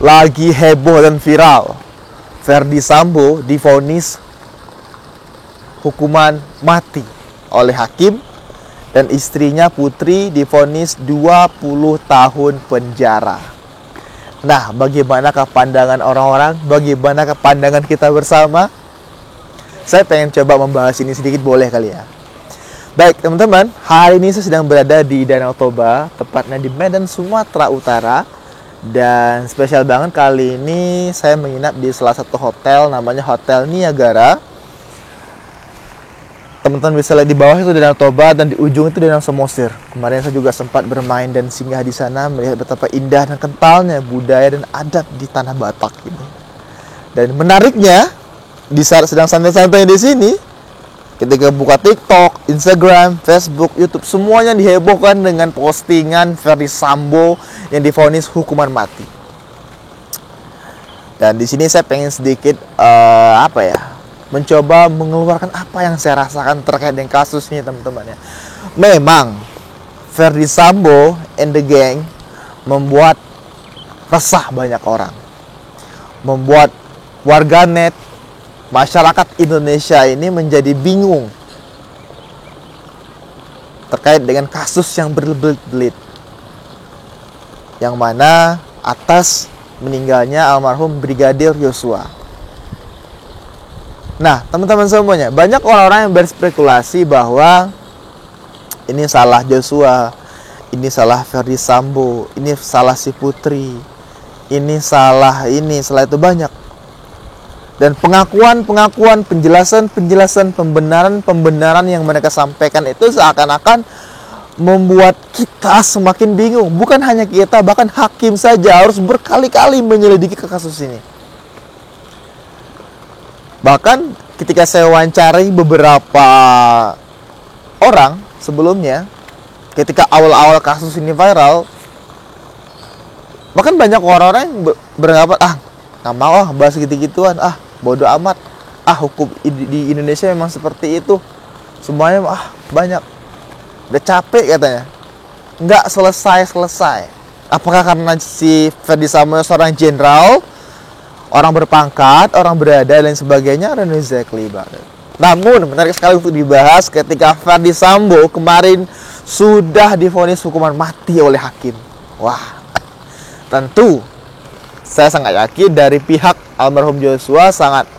lagi heboh dan viral. Ferdy Sambo divonis hukuman mati oleh hakim dan istrinya Putri divonis 20 tahun penjara. Nah, bagaimanakah pandangan orang-orang? Bagaimanakah pandangan kita bersama? Saya pengen coba membahas ini sedikit, boleh kali ya? Baik teman-teman, hari ini saya sedang berada di Danau Toba, tepatnya di Medan, Sumatera Utara. Dan spesial banget kali ini saya menginap di salah satu hotel, namanya Hotel Niagara. Teman-teman bisa lihat di bawah itu Danau Toba dan di ujung itu Danau Samosir. Kemarin saya juga sempat bermain dan singgah di sana, melihat betapa indah dan kentalnya budaya dan adat di tanah Batak ini. Dan menariknya, di saat sedang santai-santai di sini, ketika buka TikTok, Instagram, Facebook, YouTube, semuanya dihebohkan dengan postingan Ferdy Sambo yang divonis hukuman mati. Dan di sini saya pengen sedikit mencoba mengeluarkan apa yang saya rasakan terkait dengan kasus ini, teman-teman ya. Memang Ferdy Sambo and the gang membuat resah banyak orang, membuat warganet, masyarakat Indonesia ini menjadi bingung terkait dengan kasus yang berbelit-belit, yang mana atas meninggalnya almarhum Brigadir Yosua. Nah, teman-teman semuanya, banyak orang-orang yang berspekulasi bahwa ini salah Joshua, ini salah Ferdy Sambo, ini salah si Putri, ini salah itu, banyak. Dan pengakuan, penjelasan, pembenaran yang mereka sampaikan itu seakan-akan membuat kita semakin bingung. Bukan hanya kita, bahkan hakim saja harus berkali-kali menyelidiki kasus ini. Bahkan ketika saya wawancari beberapa orang sebelumnya, ketika awal-awal kasus ini viral, bahkan banyak orang-orang yang beranggapan, nggak mau bahas gitu-gituan, bodoh amat, hukum di Indonesia memang seperti itu, semuanya banyak, udah capek katanya, nggak selesai. Apakah karena si Ferdy Sambo seorang jenderal, orang berpangkat, orang berada dan sebagainya? Dan exactly banget. Namun menarik sekali untuk dibahas ketika Ferdy Sambo kemarin sudah divonis hukuman mati oleh hakim. Wah, tentu saya sangat yakin dari pihak almarhum Joshua sangat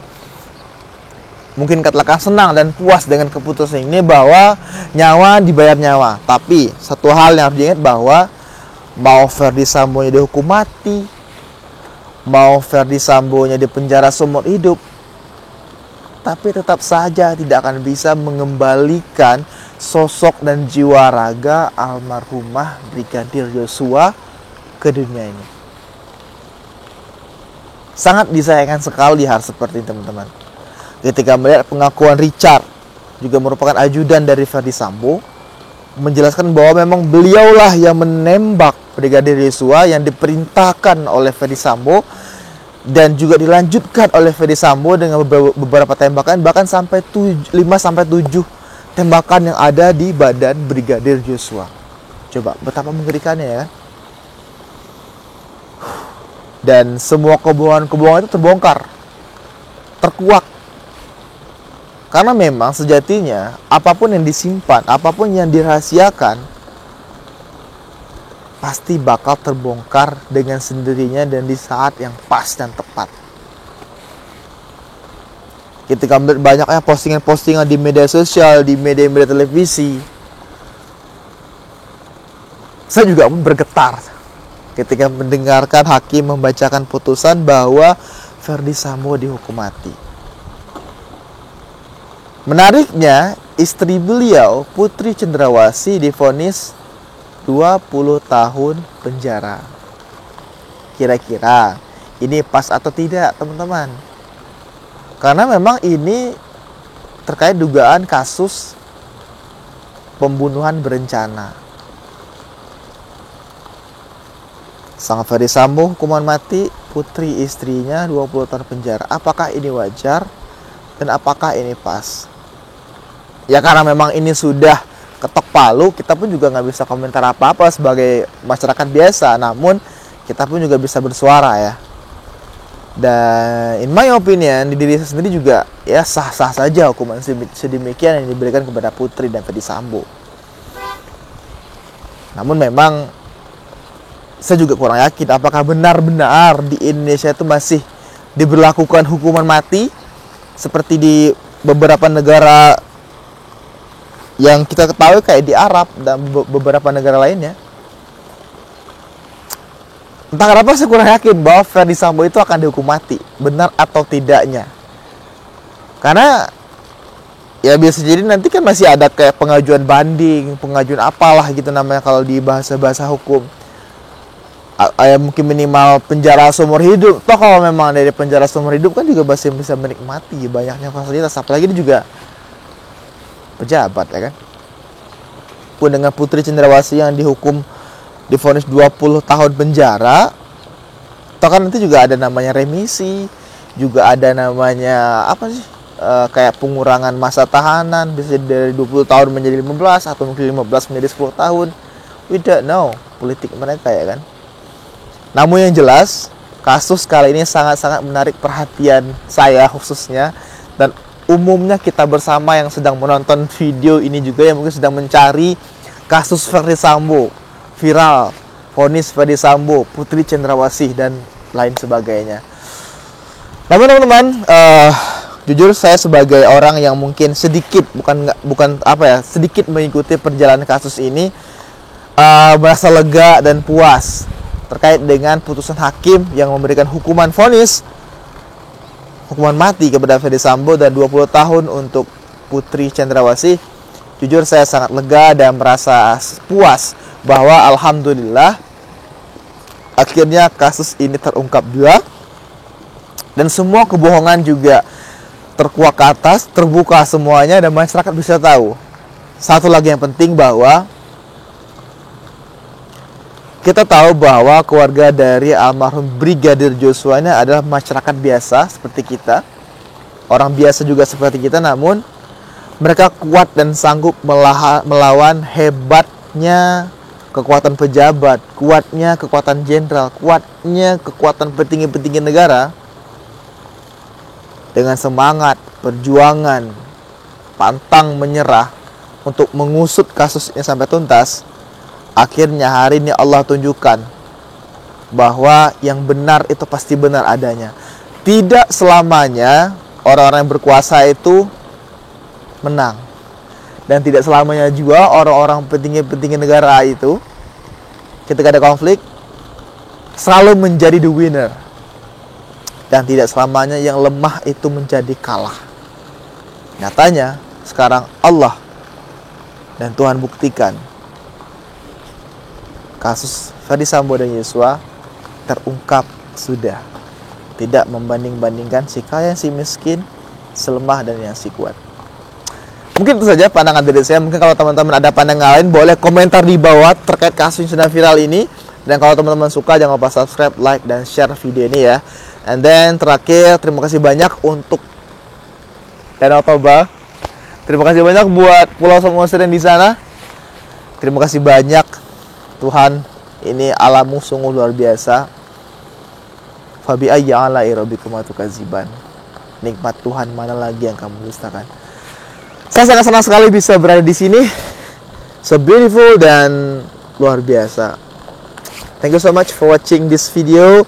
mungkin katakan senang dan puas dengan keputusan ini, bahwa nyawa dibayar nyawa. Tapi satu hal yang harus diingat, bahwa mau Ferdy Sambo-nya dihukum mati, mau Ferdy Sambo-nya dipenjara seumur hidup, tapi tetap saja tidak akan bisa mengembalikan sosok dan jiwa raga almarhumah Brigadir Yosua ke dunia ini. Sangat disayangkan sekali hal seperti ini, teman-teman. Ketika melihat pengakuan Richard, juga merupakan ajudan dari Ferdy Sambo, menjelaskan bahwa memang beliaulah yang menembak Brigadir Yosua, yang diperintahkan oleh Ferdy Sambo, dan juga dilanjutkan oleh Ferdy Sambo dengan beberapa tembakan, bahkan sampai 5-7 tembakan yang ada di badan Brigadir Yosua. Coba betapa mengerikannya ya. Dan semua kebohongan itu terbongkar, terkuak. Karena memang sejatinya apapun yang disimpan, apapun yang dirahasiakan, pasti bakal terbongkar dengan sendirinya dan di saat yang pas dan tepat. Ketika banyaknya postingan-postingan di media sosial, di media-media televisi, saya juga pun bergetar ketika mendengarkan hakim membacakan putusan bahwa Ferdy Sambo dihukum mati. Menariknya, istri beliau, Putri Cendrawasih, divonis 20 tahun penjara. Kira-kira ini pas atau tidak, teman-teman? Karena memang ini terkait dugaan kasus pembunuhan berencana. Sang Ferdy Sambo hukuman mati, Putri istrinya 20 tahun penjara. Apakah ini wajar dan apakah ini pas? Ya karena memang ini sudah ketok palu, kita pun juga nggak bisa komentar apa-apa sebagai masyarakat biasa. Namun kita pun juga bisa bersuara ya. Dan in my opinion, di diri saya sendiri juga ya sah-sah saja hukuman sedemikian yang diberikan kepada Putri dan Ferdy Sambo. Namun memang saya juga kurang yakin apakah benar-benar di Indonesia itu masih diberlakukan hukuman mati seperti di beberapa negara yang kita ketahui kayak di Arab dan beberapa negara lainnya. Entah kenapa saya kurang yakin bahwa Ferdy Sambo itu akan dihukum mati, benar atau tidaknya. Karena ya biasa jadi nanti kan masih ada kayak pengajuan banding, pengajuan apalah gitu namanya kalau di bahasa-bahasa hukum. Mungkin minimal penjara seumur hidup. Toh kalau memang dari penjara seumur hidup kan juga masih bisa menikmati banyaknya fasilitas. Apalagi dia juga pejabat ya kan. Pun dengan Putri Cendrawasih yang divonis 20 tahun penjara, toh kan nanti juga ada namanya remisi, juga ada namanya apa sih, kayak pengurangan masa tahanan, bisa dari 20 tahun menjadi 15 atau mungkin 15 menjadi 10 tahun. We don't know politik mereka ya kan. Namun yang jelas kasus kali ini sangat-sangat menarik perhatian saya khususnya, dan umumnya kita bersama yang sedang menonton video ini juga yang mungkin sedang mencari kasus Ferdy Sambo viral, vonis Ferdy Sambo, Putri Cendrawasih dan lain sebagainya. Namun teman-teman, jujur saya sebagai orang yang mungkin sedikit sedikit mengikuti perjalanan kasus ini, merasa lega dan puas terkait dengan putusan hakim yang memberikan hukuman mati kepada Ferdy Sambo dan 20 tahun untuk Putri Cendrawasih. Jujur saya sangat lega dan merasa puas bahwa alhamdulillah akhirnya kasus ini terungkap juga, dan semua kebohongan juga terkuak ke atas, terbuka semuanya, dan masyarakat bisa tahu. Satu lagi yang penting, bahwa kita tahu bahwa keluarga dari almarhum Brigadir Joshua ini adalah masyarakat biasa seperti kita, orang biasa juga seperti kita, namun mereka kuat dan sanggup melawan hebatnya kekuatan pejabat, kuatnya kekuatan jenderal, kuatnya kekuatan petinggi-petinggi negara. Dengan semangat, perjuangan, pantang menyerah untuk mengusut kasus ini sampai tuntas, akhirnya hari ini Allah tunjukkan bahwa yang benar itu pasti benar adanya. Tidak selamanya orang-orang yang berkuasa itu menang, dan tidak selamanya juga orang-orang petinggi-petinggi negara itu ketika ada konflik selalu menjadi the winner, dan tidak selamanya yang lemah itu menjadi kalah. Nyatanya sekarang Allah dan Tuhan buktikan kasus Ferdy Sambo dan Joshua terungkap sudah, tidak membanding-bandingkan si kaya si miskin, selemah dan yang si kuat. Mungkin itu saja pandangan dari saya. Mungkin kalau teman-teman ada pandangan lain, boleh komentar di bawah terkait kasus yang sedang viral ini. Dan kalau teman-teman suka, jangan lupa subscribe, like, dan share video ini ya. And then terakhir, terima kasih banyak untuk Danau Toba. Terima kasih banyak buat Pulau Samosir yang di sana. Terima kasih banyak Tuhan, ini alammu sungguh luar biasa. Fabi ayyi ala'i rabbikum tukadziban. Nikmat Tuhan mana lagi yang kamu dustakan. Saya sangat senang sekali bisa berada di sini. So beautiful dan luar biasa. Thank you so much for watching this video.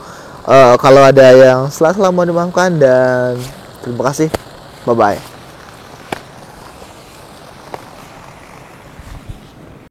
Kalau ada yang salah mau dimaafkan, dan terima kasih. Bye bye.